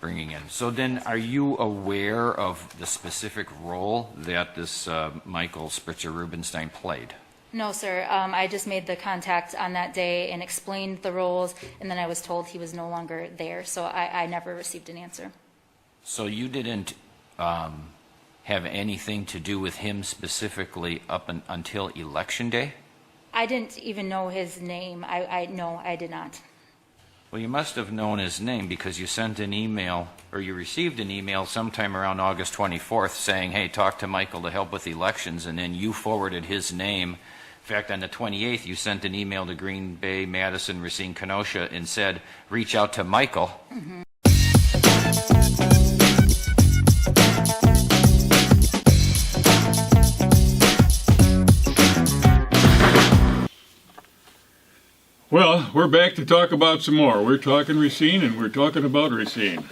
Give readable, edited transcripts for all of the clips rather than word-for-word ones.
bringing in. So then, are you aware of the specific role that this Michael Spritzer-Rubenstein played? No, sir. I just made the contact on that day and explained the roles, and then I was told he was no longer there, so I never received an answer. So you didn't have anything to do with him specifically until Election Day? I didn't even know his name. No, I did not. Well, you must have known his name because you sent an email, or you received an email sometime around August 24th saying, hey, talk to Michael to help with elections, and then you forwarded his name. In fact, on the 28th, you sent an email to Green Bay, Madison, Racine, Kenosha, and said, reach out to Michael. Mm-hmm. Well, we're back to talk about some more. We're talking Racine, and we're talking about Racine.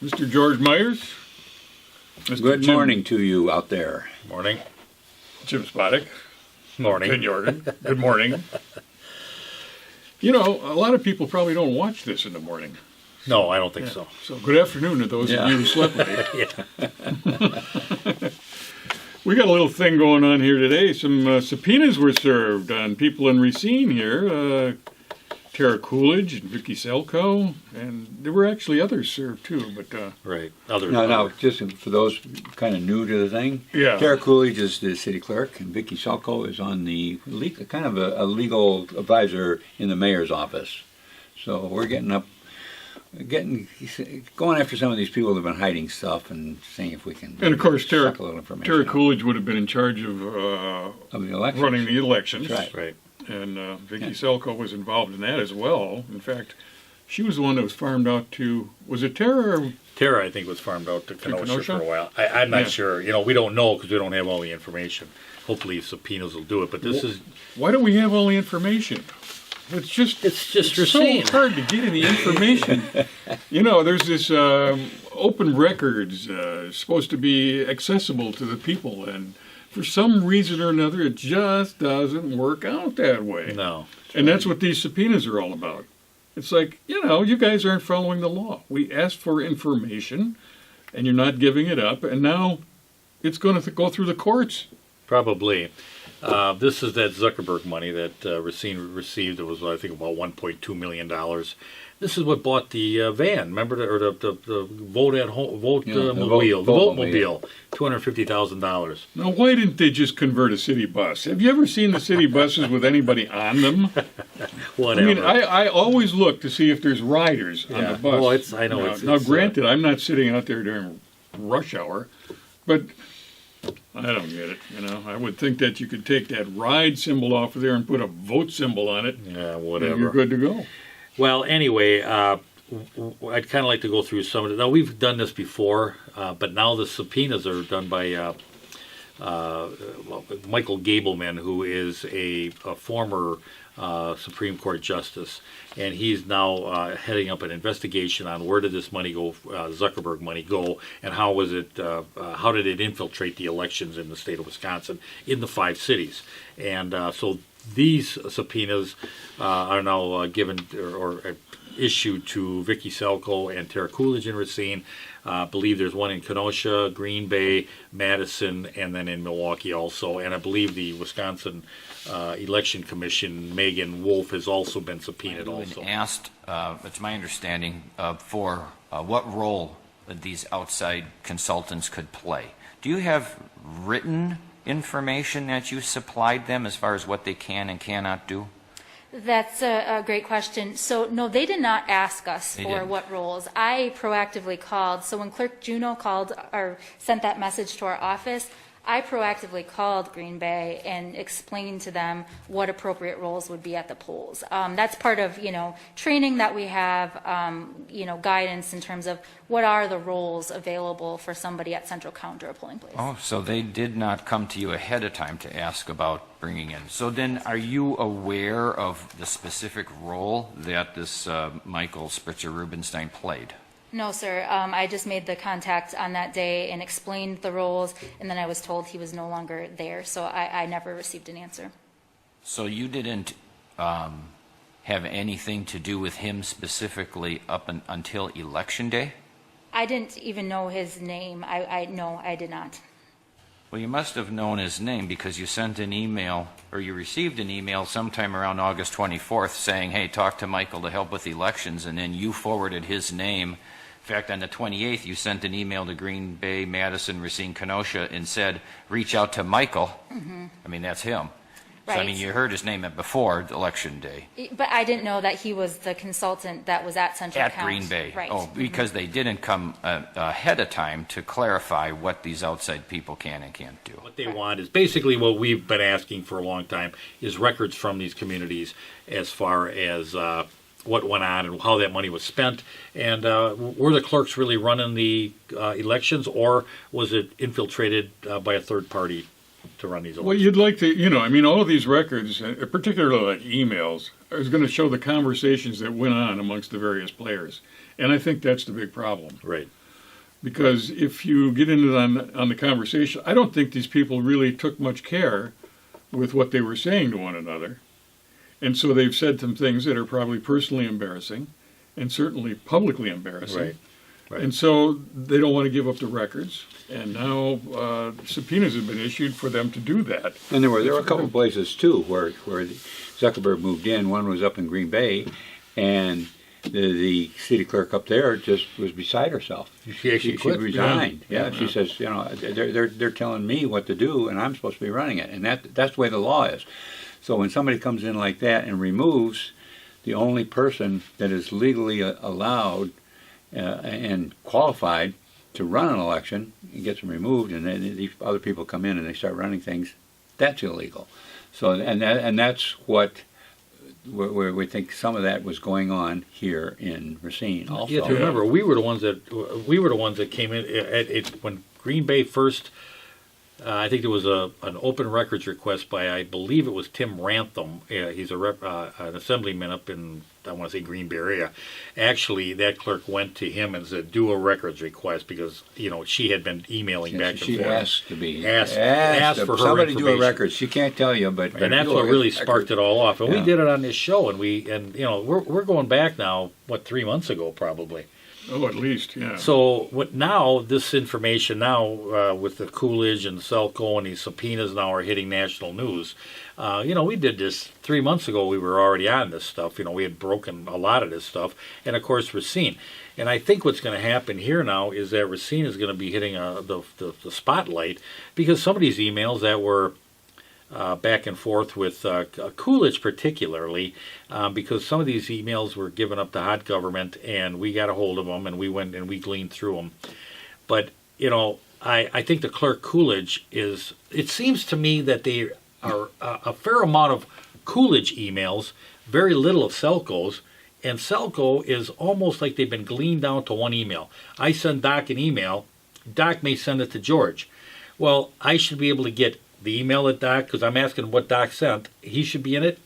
Mr. George Myers. Mr. Good morning to you out there. Morning. Jim Spodek. Morning. Ken Jordan. Good morning. You know, a lot of people probably don't watch this in the morning. No, I don't think so. So good afternoon to those of you who slept late. We got a little thing going on here today. Some subpoenas were served on people in Racine here. Tara Coolidge and Vicki Selkowe, and there were actually others served too. But right, others. No, just for those kind of new to the thing. Yeah. Tara Coolidge is the city clerk, and Vicki Selkowe is on the kind of a legal advisor in the mayor's office. So we're going after some of these people that have been hiding stuff and seeing if we can. And of course, Tara suck a little information Coolidge would have been in charge of the elections. running the elections. That's right. And Vicki Selkowe was involved in that as well. In fact, she was the one that was farmed out to, was it Tara? Or? Tara, I think, was farmed out to Kenosha for a while. I'm not sure. You know, we don't know because we don't have all the information. Hopefully subpoenas will do it, but this is... Why don't we have all the information? It's just Racine. So hard to get any information. You know, there's this open records supposed to be accessible to the people, and for some reason or another, it just doesn't work out that way. No. And that's what these subpoenas are all about. It's like, you know, you guys aren't following the law. We asked for information, and you're not giving it up, and now it's going to go through the courts. Probably. This is that Zuckerberg money that Racine received. It was, I think, about $1.2 million. This is what bought the van. Remember, the vote at home, vote-mobile, $250,000. Now, why didn't they just convert a city bus? Have you ever seen the city buses with anybody on them? Whatever. I mean, I always look to see if there's riders on the bus. Well, I know. Now, granted, I'm not sitting out there during rush hour, but I don't get it. You know, I would think that you could take that ride symbol off of there and put a vote symbol on it. Yeah, whatever. And you're good to go. Well, anyway, I'd kind of like to go through some of it. Now, we've done this before, but now the subpoenas are done by Michael Gableman, who is a former Supreme Court justice, and he's now heading up an investigation on where did this money go, Zuckerberg money go, and how was it, how did it infiltrate the elections in the state of Wisconsin in the 5 cities, and so these subpoenas are now given or issued to Vicki Selkowe and Tara Coolidge in Racine. I believe there's one in Kenosha, Green Bay, Madison, and then in Milwaukee also. And I believe the Wisconsin Election Commission, Megan Wolf, has also been subpoenaed also. Been asked, it's my understanding, for what role these outside consultants could play. Do you have written information that you supplied them as far as what they can and cannot do? That's a great question. So, no, they did not ask us for what roles. I proactively called. So when Clerk Juneau called or sent that message to our office, I proactively called Green Bay and explained to them what appropriate roles would be at the polls. That's part of, training that we have, guidance in terms of what are the roles available for somebody at central counter or polling place. Oh, so they did not come to you ahead of time to ask about bringing in. So then are you aware of the specific role that this Michael Spritzer-Rubenstein played? No, sir. I just made the contact on that day and explained the roles, and then I was told he was no longer there, so I never received an answer. So you didn't have anything to do with him specifically until Election Day? I didn't even know his name. No, I did not. Well, you must have known his name because you sent an email, or you received an email sometime around August 24th saying, hey, talk to Michael to help with elections, and then you forwarded his name. In fact, on the 28th, you sent an email to Green Bay, Madison, Racine, Kenosha, and said, reach out to Michael. I mean, that's him. So, I Right. mean, you heard his name before Election Day. But I didn't know that he was the consultant that was at Central At Count. Green Bay. Right. Oh, because they didn't come ahead of time to clarify what these outside people can and can't do. What they want is basically what we've been asking for a long time is records from these communities as far as what went on and how that money was spent. And were the clerks really running the elections, or was it infiltrated by a third party to run these Well, elections? you'd like to, I mean, all of these records, particularly like emails, is going to show the conversations that went on amongst the various players. And I think that's the big problem. Right. Because if you get into on the conversation, I don't think these people really took much care with what they were saying to one another. And so they've said some things that are probably personally embarrassing and certainly publicly embarrassing. Right. Right. And so they don't want to give up the records. And now subpoenas have been issued for them to do that. And there were a couple of places too where Zuckerberg moved in. One was up in Green Bay, and the city clerk up there just was beside herself. She actually quit. resigned. Yeah. Yeah, she says, they're telling me what to do, and I'm supposed to be running it, and that's the way the law is. So when somebody comes in like that and removes the only person that is legally allowed and qualified to run an election, and gets them removed, and then these other people come in and they start running things, that's illegal. So and that's what where we think some of that was going on here in Racine also. You have to remember, we were the ones that came in when Green Bay first. I think there was an open records request by, I believe it was Tim Rantham. He's an assemblyman up in, I want to say, Green Bay area. Actually, that clerk went to him and said, do a records request, because she had been emailing back and she forth. asked to be Asked for her somebody to do a information. record. She can't tell you, but And that's what really sparked it all off. And Yeah. we did it on this show, and we're going back now, 3 months ago probably. Oh, at least, yeah. So now this information with the Coolidge and Selkowe and these subpoenas now are hitting national news. We did this 3 months ago. We were already on this stuff. We had broken a lot of this stuff, and of course Racine. And I think what's going to happen here now is that Racine is going to be hitting the spotlight, because some of these emails that were back and forth with Coolidge particularly, because some of these emails were given up to hot government, and we got a hold of them, and we went and we gleaned through them. But, I think the clerk Coolidge it seems to me that they are a fair amount of Coolidge emails, very little of Selkowe's, and Selkowe is almost like they've been gleaned down to one email. I send Doc an email, Doc may send it to George. Well, I should be able to get the email at Doc, because I'm asking what Doc sent. He should be in it,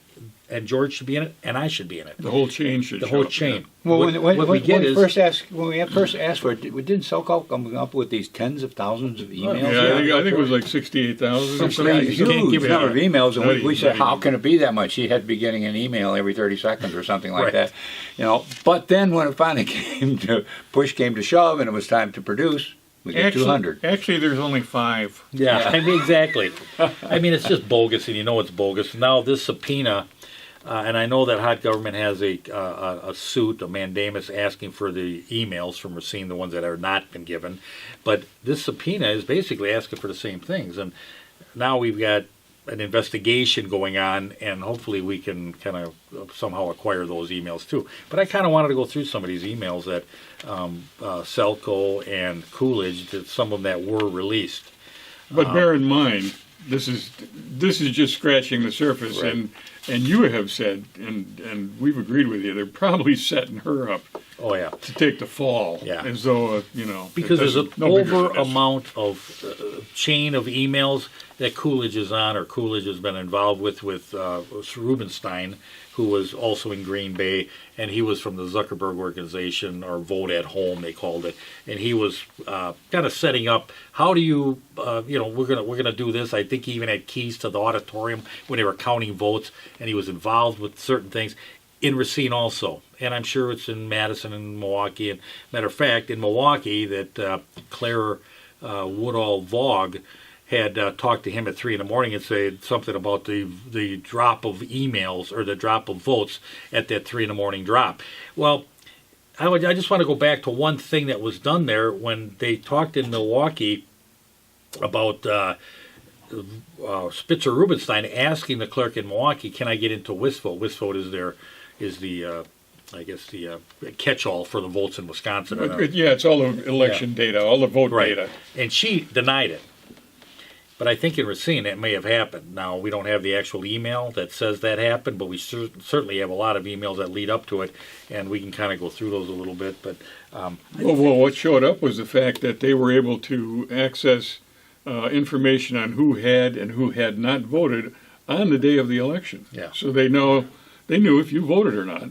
and George should be in it, and I should be in it. The whole chain should The show whole up, chain. Well, when we first asked for it, didn't Selkowe come up with these tens of thousands of emails? Yeah, I think it was like 68,000 or Some something. huge number of emails, Not and we said, even. how can it be that much? He had to be getting an email every 30 seconds or something like Right. that. But then when it finally push came to shove, and it was time to produce, we get 200. Actually, there's only 5. Yeah, Yeah. I mean, exactly. I mean, it's just bogus, and it's bogus. Now this subpoena, and I know that hot government has a suit, a mandamus, asking for the emails from Racine, the ones that are not been given. But this subpoena is basically asking for the same things. And now we've got an investigation going on, and hopefully we can kind of somehow acquire those emails too. But I kind of wanted to go through some of these emails that Selkowe and Coolidge, that some of them that were released. But bear in mind, this is just scratching the surface, Right. and you have said, and we've agreed with you, they're probably setting her up Oh yeah. to take the fall, Yeah. as though Because there's an no bigger over than this. amount of chain of emails that Coolidge is on, or Coolidge has been involved with Rubenstein, who was also in Green Bay, and he was from the Zuckerberg organization, or Vote at Home they called it, and he was kind of setting up, how do you we're gonna do this. I think he even had keys to the auditorium when they were counting votes, and he was involved with certain things. in Racine also, and I'm sure it's in Madison and Milwaukee. And matter of fact, in Milwaukee, that Claire Woodall Vogue had talked to him at 3 a.m. and said something about the drop of emails or the drop of votes at that 3 a.m. drop. Well, I just want to go back to one thing that was done there when they talked in Milwaukee about Spitzer Rubenstein asking the clerk in Milwaukee, "Can I get into WisVote?" WisVote is the catch-all for the votes in Wisconsin. Yeah, it's all the election data, all the vote data. And she denied it. But I think in Racine that may have happened. Now, we don't have the actual email that says that happened, but we certainly have a lot of emails that lead up to it, and we can kind of go through those a little bit. But Well, what showed up was the fact that they were able to access information on who had and who had not voted on the day of the election. Yeah. So they knew if you voted or not.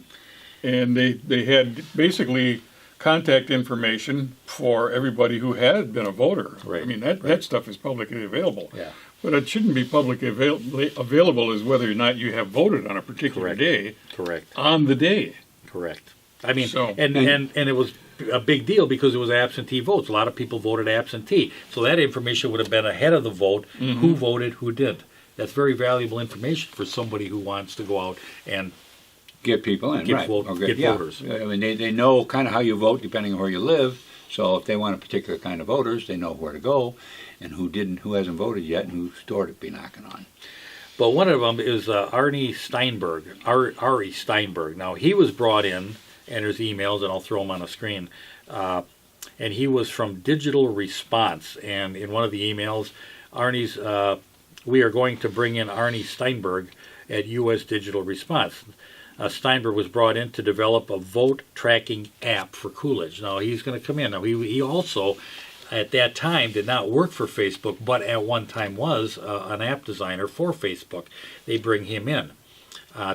And they had basically contact information for everybody who had been a voter. Right. I mean, that stuff is publicly available. Yeah. But it shouldn't be publicly available as whether or not you have voted on a particular day. Correct. On the day. Correct. I mean, So- and it was a big deal because it was absentee votes. A lot of people voted absentee. So that information would have been ahead of the vote, who voted, who didn't. That's very valuable information for somebody who wants to go out and Get people in, Get right. vote- Okay, get yeah. voters. I mean, they know kind of how you vote depending on where you live. So if they want a particular kind of voters, they know where to go, and who hasn't voted yet, and whose door to be knocking on. But one of them is Arnie Steinberg, Ari Steinberg. Now, he was brought in, and there's emails, and I'll throw them on the screen. And he was from Digital Response. And in one of the emails, Arnie's, we are going to bring in Arnie Steinberg at U.S. Digital Response. Steinberg was brought in to develop a vote tracking app for Coolidge. Now, he's going to come in. Now, he also, at that time, did not work for Facebook, but at one time was an app designer for Facebook. They bring him in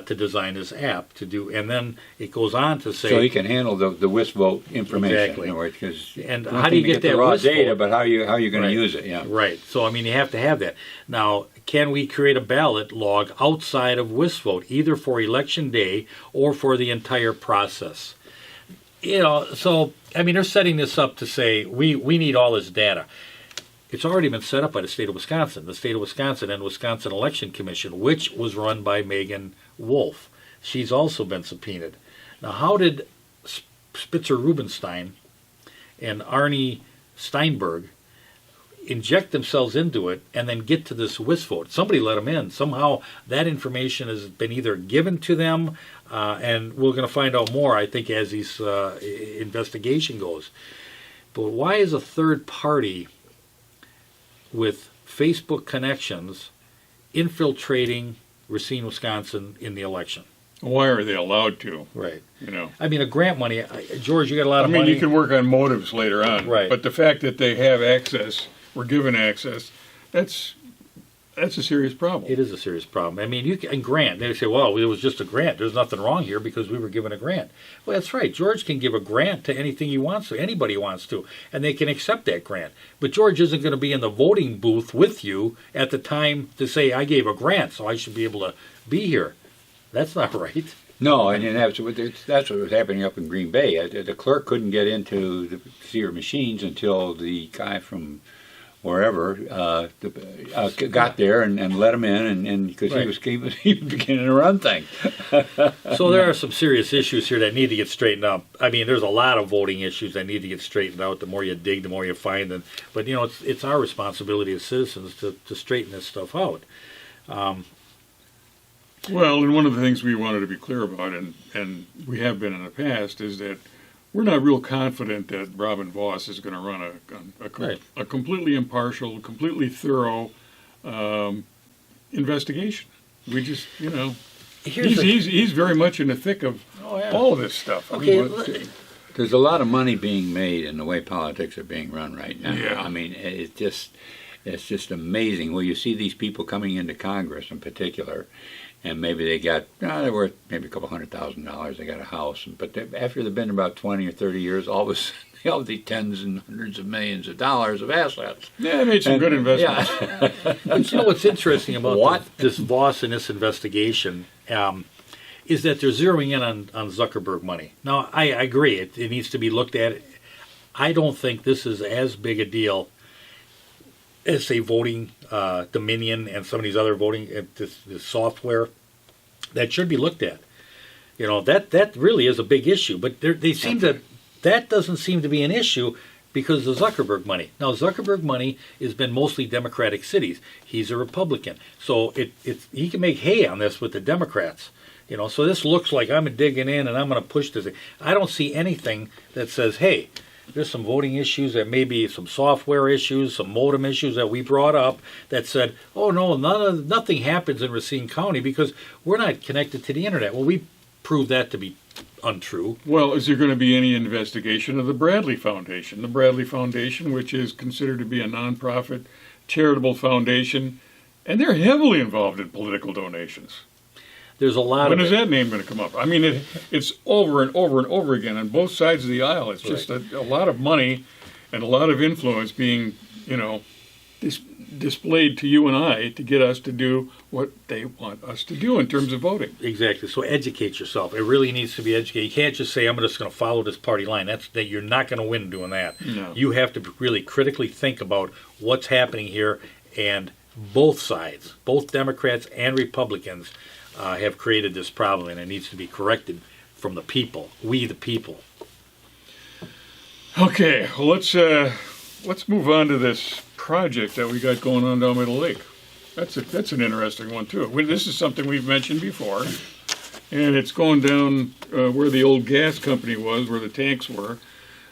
to design this app to do, and then it goes on to say, So he can handle the WisVote information. Exactly. In other words, 'cause And one how do you thing to get that the raw WisVote? data, but how you going Right. to use it? Yeah. Right. So, I mean, you have to have that. Now, can we create a ballot log outside of WisVote, either for election day or for the entire process? So, I mean, they're setting this up to say, we need all this data. It's already been set up by the state of Wisconsin. The state of Wisconsin and Wisconsin Election Commission, which was run by Megan Wolf. She's also been subpoenaed. Now, how did Spitzer Rubenstein and Arnie Steinberg inject themselves into it and then get to this WisVote? Somebody let them in. Somehow that information has been either given to them, and we're going to find out more, I think, as this investigation goes. But why is a third party with Facebook connections infiltrating Racine, Wisconsin in the election? Why are they allowed to? Right. I mean, a grant money, George, you got a lot of money. you can work on motives later on. Right. But the fact that they have access, were given access, that's a serious problem. It is a serious problem. I mean, and grant, they say, well, it was just a grant. There's nothing wrong here because we were given a grant. Well, that's right. George can give a grant to anything he wants to, anybody wants to, and they can accept that grant. But George isn't going to be in the voting booth with you at the time to say, I gave a grant, so I should be able to be here. That's not right. No, and that's what was happening up in Green Bay. The clerk couldn't get into the Sear machines until the guy from wherever got there and let him in, and because he was beginning to run things. So there are some serious issues here that need to get straightened out. I mean, there's a lot of voting issues that need to get straightened out. The more you dig, the more you find. But it's our responsibility as citizens to straighten this stuff out. Well, and one of the things we wanted to be clear about, and we have been in the past, is that we're not real confident that Robin Voss is going to run a completely impartial, completely thorough investigation. We just, he's very much in the thick of all of this stuff. Okay. There's a lot of money being made in the way politics are being run right now. Yeah. I mean, it's just amazing. Well, you see these people coming into Congress in particular, and maybe they're worth maybe a couple $100,000. They got a house, but after they've been about 20 or 30 years, all of a sudden they all these tens and hundreds of millions of dollars of assets. Yeah, they made some good investments. But you know what's interesting about this Voss and this investigation is that they're zeroing in on Zuckerberg money. Now, I agree, it needs to be looked at. I don't think this is as big a deal as, say, voting Dominion and some of these other voting, this software, that should be looked at. You know, that really is a big issue, but they seem that doesn't seem to be an issue because of Zuckerberg money. Now, Zuckerberg money has been mostly Democratic cities. He's a Republican. So he can make hay on this with the Democrats. You know, so this looks like I'm digging in and I'm going to push this. I don't see anything that says, hey, there's some voting issues, there may be some software issues, some modem issues that we brought up that said, oh no, nothing happens in Racine County because we're not connected to the internet. Well, we proved that to be untrue. Well, is there going to be any investigation of the Bradley Foundation? The Bradley Foundation, which is considered to be a nonprofit charitable foundation, and they're heavily involved in political donations. There's a lot When of is that name going to come up? I mean, it's over and over and over again on both sides of the aisle. It's just a lot of money and a lot of influence being, you know, displayed to you and I to get us to do what they want us to do in terms of voting. Exactly. So educate yourself. It really needs to be educated. You can't just say, I'm just going to follow this party line. You're not going to win doing that. No. You have to really critically think about what's happening here, and both sides, both Democrats and Republicans, have created this problem, and it needs to be corrected from the people. We, the people. Okay, well, let's move on to this project that we got going on down by the lake. That's an interesting one too. This is something we've mentioned before, and it's going down where the old gas company was, where the tanks were,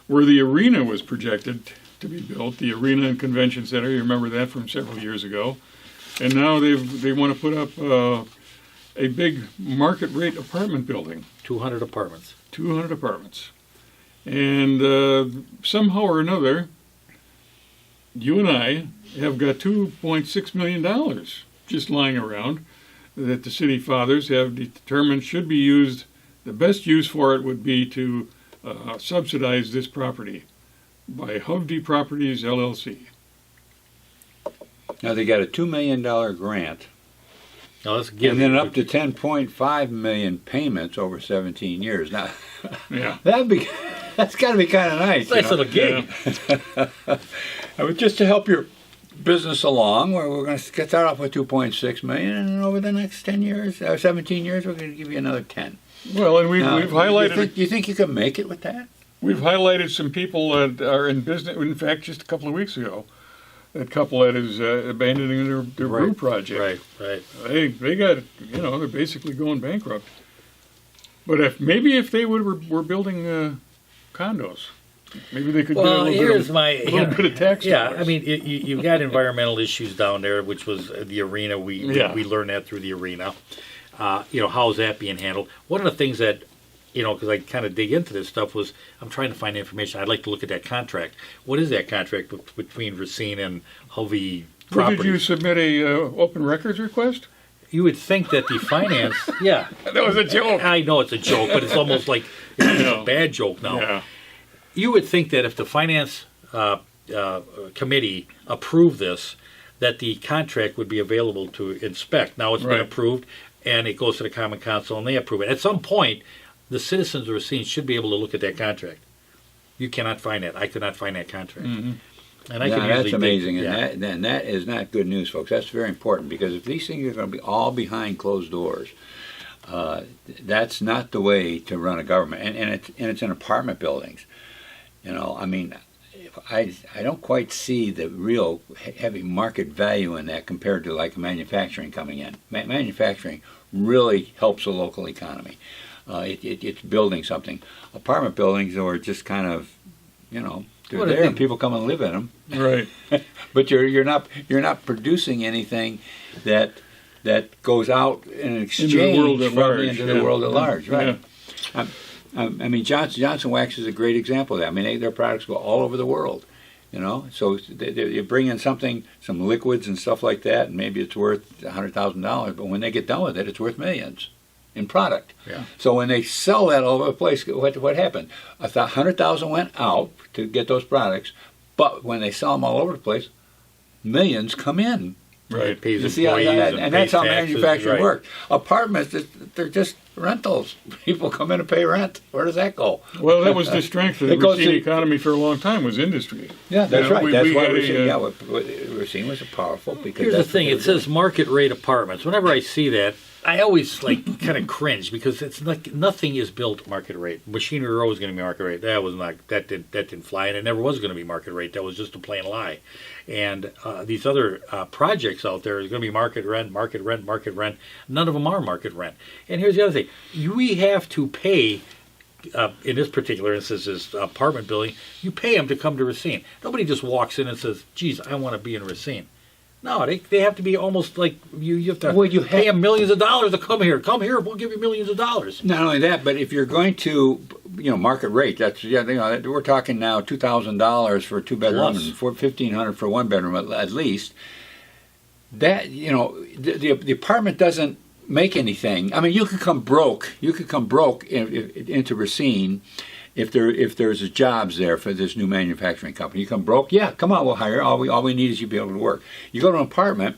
where the arena was projected to be built. The Arena and Convention Center. You remember that from several years ago, and now they want to put up a big market rate apartment building. 200 apartments. 200 apartments. And somehow or another, you and I have got $2.6 million just lying around that the city fathers have determined should be used. The best use for it would be to subsidize this property by Hovde Properties, LLC. Now they got a $2 million grant, Now let's and then up to 10.5 million payments over 17 years. Now, Yeah. that's got to be kind of nice. Nice you know? little gig. I mean, just to help your business along, we're going to start off with 2.6 million, and then over the next 10 years, 17 years, we're going to give you another 10. Well, and we've Now, highlighted. Do you think you can make it with that? We've highlighted some people that are in business. In fact, just a couple of weeks ago, that couple that is abandoning their brew project. Right. They got, you know, they're basically going bankrupt. But if they were building condos, maybe they could get a little bit of tax dollars. I mean, you've got environmental issues down there, which was the arena. We learned that through the arena. How is that being handled? One of the things that, because I kind of dig into this stuff, was I'm trying to find information. I'd like to look at that contract. What is that contract between Racine and Hovde Properties? Did you submit a open records request? You would think that the finance, That was a joke. I know it's a joke, but it's almost like it's a bad joke now. Yeah. You would think that if the finance committee approved this, that the contract would be available to inspect. Now it's been Right. approved, and it goes to the Common Council, and they approve it. At some point, the citizens of Racine should be able to look at that contract. You cannot find that. I could not find that contract. Mm-hmm. And I can usually that's amazing, dig, and that is not good news, folks. That's very important, because if these things are going to be all behind closed doors, that's not the way to run a government. And it's in apartment buildings. I mean, I don't quite see the real heavy market value in that compared to like manufacturing coming in. Manufacturing really helps the local economy. It's building something. Apartment buildings are just kind of, they're there and people come and live in them. Right. But you're not producing anything that goes out in exchange Into the world at from large. into the world at large, right? Yeah. I mean, Johnson Wax is a great example of that. I mean, their products go all over the world, So you bring in some liquids and stuff like that, and maybe it's worth $100,000. But when they get done with it, it's worth millions in product. Yeah. So when they sell that all over the place, what happened? 100,000 went out to get those products, but when they sell them all over the place, millions come in. Right. It pays You see, employees and that's pays how taxes, manufacturing right. works. Apartments, they're just rentals. People come in and pay rent. Where does that go? Well, that was the strength of the It goes Racine to- economy for a long time, was industry. Yeah, that's You know, right. we- That's we why had Racine was powerful because Here's the that's what thing: they it were says doing. market rate apartments. Whenever I see that, I always like kind of cringe because it's like nothing is built market rate. Machinery Row was going to be market rate. That was not that didn't fly, and it never was going to be market rate. That was just a plain lie. And these other projects out there is going to be market rent, market rent, market rent. None of them are market rent. And here's the other thing: we have to pay. In this particular instance, this apartment building, you pay them to come to Racine. Nobody just walks in and says, "Geez, I want to be in Racine." No, they have to be almost like you have to Well, you pay them millions of dollars to come here. Come here, we'll give you millions of dollars. Not only that, but if you're going to, market rate, that's we're talking now $2,000 for a 2-bedroom Plus. and $1,500 for 1-bedroom at least. That the apartment doesn't make anything. I mean, you could come broke. You could come broke into Racine. If there's jobs there for this new manufacturing company, you come broke. Yeah, come on, we'll hire. All we need is you to be able to work. You go to an apartment,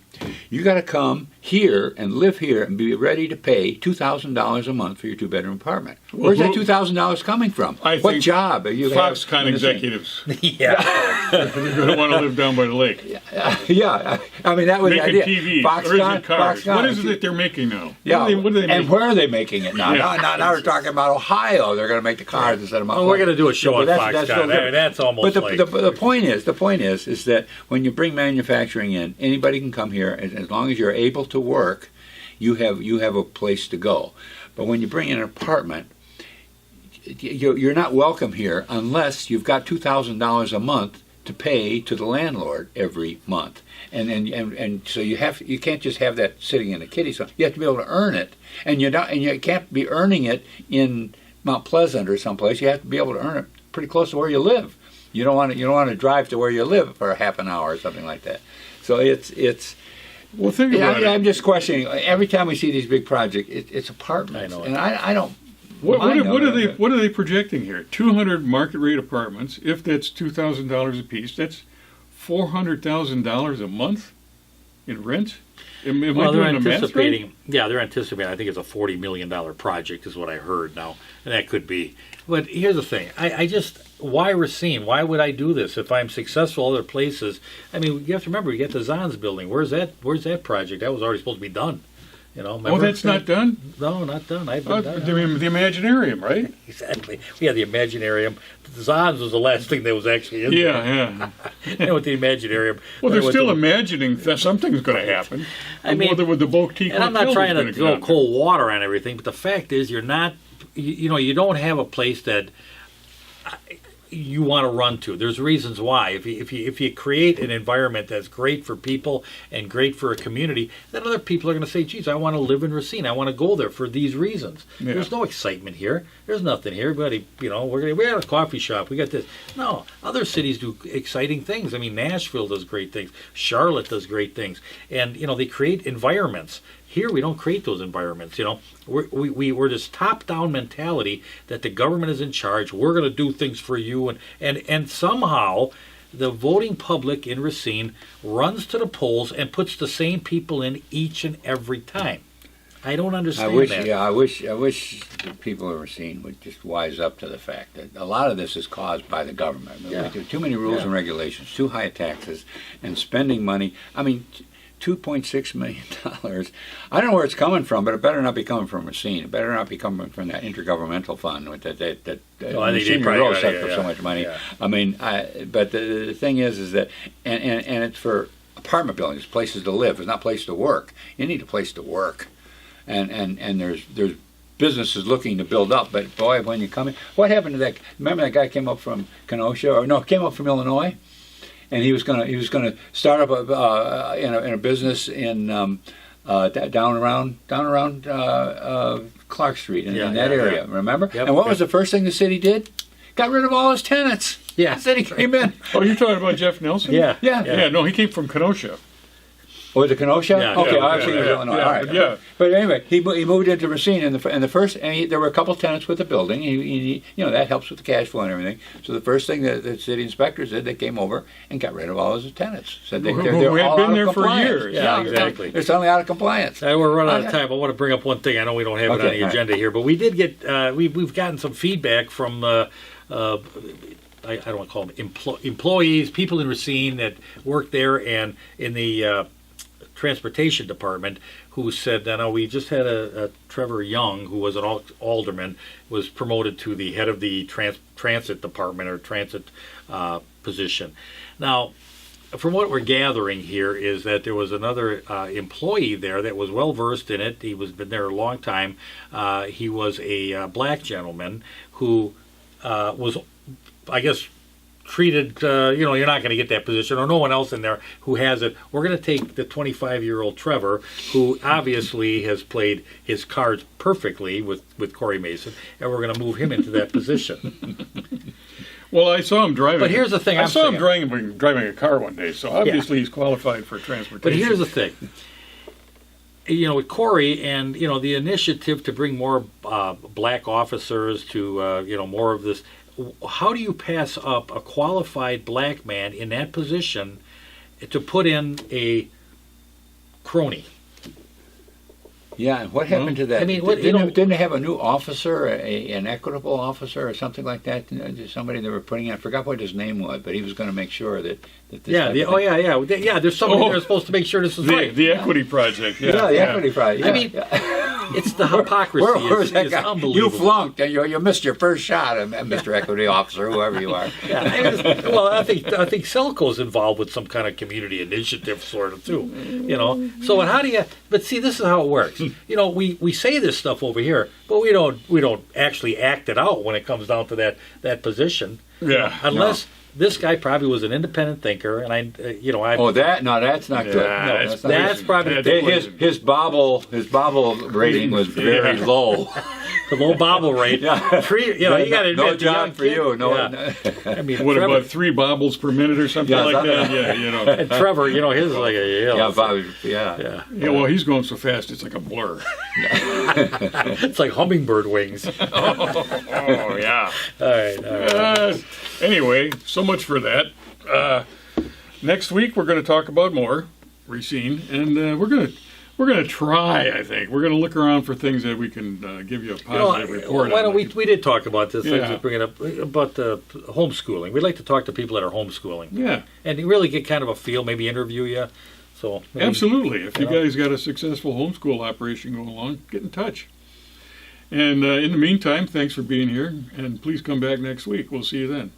you got to come here and live here and be ready to pay $2,000 a month for your 2-bedroom apartment. Where's that $2,000 coming from? I What think job are you? Foxconn in this thing? executives. Yeah, They're going to want to live down by the lake. Yeah, I mean that was the Making idea. TV, Foxconn, urgent cars. Foxconn. What is it that they're making now? Yeah, What are they and making? where are they making it now? Yeah. Now we're talking about Ohio. They're going to make the cars instead of well, we're going to do a show on But Foxconn. that's no different. That's almost But like the point is that when you bring manufacturing in, anybody can come here as long as you're able to work. You have a place to go. But when you bring in an apartment, you're not welcome here unless you've got $2,000 a month to pay to the landlord every month. And so you can't just have that sitting in a kitty. So you have to be able to earn it, and you can't be earning it in Mount Pleasant or someplace. You have to be able to earn it pretty close to where you live. You don't want to drive to where you live for a half an hour or something like that. So it's. Well, think about it. I'm just questioning. Every time we see these big projects, it's apartments, I know. and I don't. What mind are they projecting here? 200 market rate apartments. If that's $2,000 a piece, that's $400,000 a month in rent. Am I well, they're doing the math right? anticipating. Yeah, they're anticipating. I think it's a $40 million project, is what I heard now, and that could be. But here's the thing: I just why Racine? Why would I do this if I'm successful other places? I mean, you have to remember, you get the Zahns building. Where's that project? That was already supposed to be done. Oh, Remember? that's not done? No, not done. I've been done. The Imaginarium, right? Exactly. We had the Imaginarium. The Zahns was the last thing that was actually in there. Yeah. And with the Imaginarium. Well, they're with still the- imagining that something's going to happen. I mean, with the boutique And I'm not hotels trying gonna to get throw out there. cold water on everything, but the fact is, you're not. You don't have a place that you want to run to. There's reasons why. If you create an environment that's great for people and great for a community, then other people are going to say, "Geez, I want to live in Racine. I want to go there for these reasons." Yeah. There's no excitement here. There's nothing here. Everybody, we got a coffee shop. We got this. No, other cities do exciting things. I mean, Nashville does great things. Charlotte does great things, and they create environments. Here we don't create those environments. We're this top-down mentality that the government is in charge. We're going to do things for you, and somehow the voting public in Racine runs to the polls and puts the same people in each and every time. I don't understand that. I wish the people of Racine would just wise up to the fact that a lot of this is caused by the government. I mean, we do too many rules and regulations, too high taxes, and spending money. I mean, $2.6 million. I don't know where it's coming from, but it better not be coming from Racine. It better not be coming from that intergovernmental fund with that I think they Racine probably Road got set it, for yeah. so much money. Yeah. I mean, but the thing is that, and it's for apartment buildings, places to live. It's not a place to work. You need a place to work, and there's businesses looking to build up. But boy, when you come in, what happened to that? Remember that guy came up from Kenosha, came up from Illinois. And he was gonna start up in a business in down around Clark Street in that area. Yeah. Remember? Yep, And what was the first thing the city did? Got rid of all his tenants. Yeah. The city came in. Oh, you're talking about Jeff Nelson? Yeah. Yeah. Yeah, no, he came from Kenosha. Was it Kenosha? Yeah, okay, yeah, I was thinking it was Illinois. yeah, All right. yeah. But anyway, he moved into Racine, and there were a couple tenants with the building. That helps with the cash flow and everything. So the first thing that the city inspectors did, they came over and got rid of all his tenants. Said they're Who had all been out of there for compliance. years. Yeah, exactly. They're suddenly out of compliance. We're running out of time. I want to bring up one thing. I know we don't have it on Okay, the all right. agenda here, but we did get we've gotten some feedback from I don't want to call them employees, people in Racine that work there and in the transportation department, who said, we just had a Trevor Young, who was an alderman, was promoted to the head of the transit department or transit position. Now, from what we're gathering here is that there was another employee there that was well versed in it. He was been there a long time. He was a black gentleman who was, I guess, treated, you're not going to get that position, or no one else in there who has it. We're going to take the 25-year-old Trevor, who obviously has played his cards perfectly with Corey Mason, and we're going to move him into that position. Well, I saw him driving. But here's the thing. I saw him driving a car one day, so obviously he's qualified for transportation. But here's the thing. With Corey and, the initiative to bring more black officers to, more of this, how do you pass up a qualified black man in that position to put in a crony? Yeah, and what happened to that? I mean, didn't they have a new officer, an equitable officer or something like that? Somebody they were putting in, I forgot what his name was, but he was going to make sure that this there's somebody there supposed to make sure this is right. The equity project. Yeah, the equity project. I mean, it's the hypocrisy. Where's that is guy? unbelievable. You flunked, and you missed your first shot, Mr. Equity Officer, whoever you are. I think Selkowe's involved with some kind of community initiative, sort of too. So how do you? But see, this is how it works. We say this stuff over here, but we don't actually act it out when it comes down to that position. Yeah. Unless. This guy probably was an independent thinker, and that's not good. Yeah, that's probably his bobble rating was very low. the low bobble rate. You got to admit, no job for you. No. I mean, what Trevor, about 3 bobbles per minute or something like that? Yeah, And Trevor, his is like a Yeah. Well, he's going so fast it's like a blur. It's like hummingbird wings. Oh yeah. All right. Anyway, so much for that. Next week we're going to talk about more Racine, and we're going to try. I think we're going to look around for things that we can give you a positive report. Why on. don't we did talk about this? Yeah. Let's bring it up about homeschooling. We'd like to talk to people that are homeschooling. Yeah, and really get kind of a feel, maybe interview you. So absolutely. If you guys got a successful homeschool operation going along, get in touch. And in the meantime, thanks for being here, and please come back next week. We'll see you then.